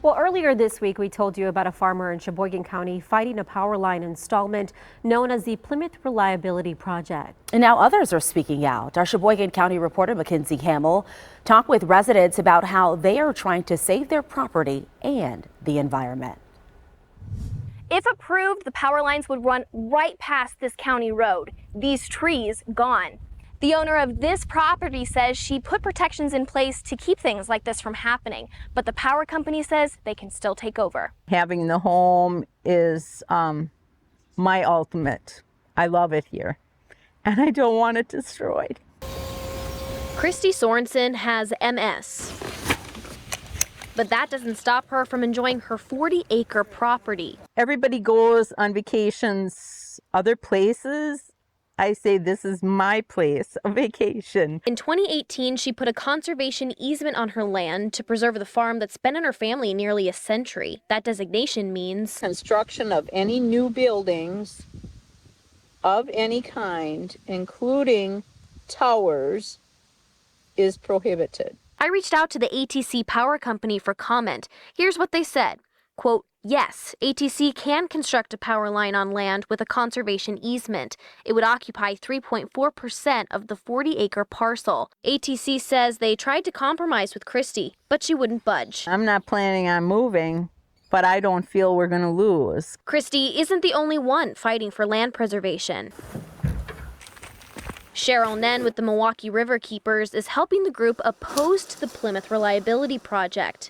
Well, earlier this week, we told you about a farmer in Sheboygan County fighting a power line installment known as the Plymouth Reliability Project. And now others are speaking out. Our Sheboygan County reporter Mackenzie Hamill talked with residents about how they are trying to save their property and the environment. If approved, the power lines would run right past this county road. These trees gone. The owner of this property says she put protections in place to keep things like this from happening, but the power company says they can still take over. Having the home is my ultimate. I love it here, and I don't want it destroyed. Kristi Sorenson has MS, but that doesn't stop her from enjoying her 40-acre property. Everybody goes on vacations other places. I say this is my place of vacation. In 2018, she put a conservation easement on her land to preserve the farm that's been in her family nearly a century. That designation means Construction of any new buildings of any kind, including towers, is prohibited. I reached out to the ATC power company for comment. Here's what they said. Quote, yes, ATC can construct a power line on land with a conservation easement. It would occupy 3.4% of the 40-acre parcel. ATC says they tried to compromise with Kristi, but she wouldn't budge. I'm not planning on moving, but I don't feel we're going to lose. Kristi isn't the only one fighting for land preservation. Cheryl Nen with the Milwaukee River Keepers is helping the group opposed the Plymouth Reliability Project.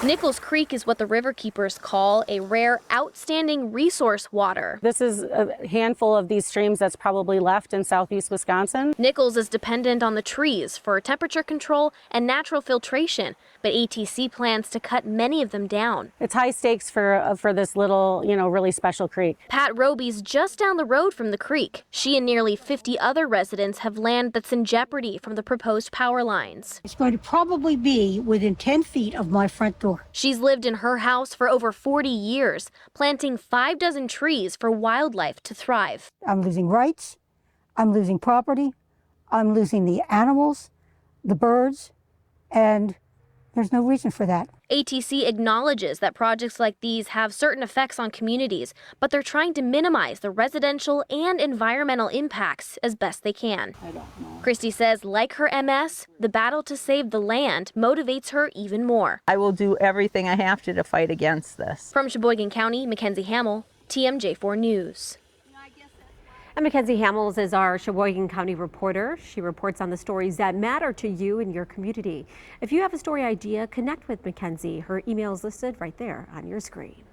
Nichols Creek is what the River Keepers call a rare, outstanding resource water. This is a handful of these streams that's probably left in southeast Wisconsin. Nichols is dependent on the trees for temperature control and natural filtration, but ATC plans to cut many of them down. It's high stakes for this little, really special creek. Pat Roby's just down the road from the creek. She and nearly 50 other residents have land that's in jeopardy from the proposed power lines. It's going to probably be within 10 feet of my front door. She's lived in her house for over 40 years, planting 6 trees for wildlife to thrive. I'm losing rights, I'm losing property, I'm losing the animals, the birds, and there's no reason for that. ATC acknowledges that projects like these have certain effects on communities, but they're trying to minimize the residential and environmental impacts as best they can. Kristi says, like her MS, the battle to save the land motivates her even more. I will do everything I have to fight against this. From Sheboygan County, Mackenzie Hamill, TMJ4 News. And Mackenzie Hamills is our Sheboygan County reporter. She reports on the stories that matter to you and your community. If you have a story idea, connect with Mackenzie. Her email is listed right there on your screen.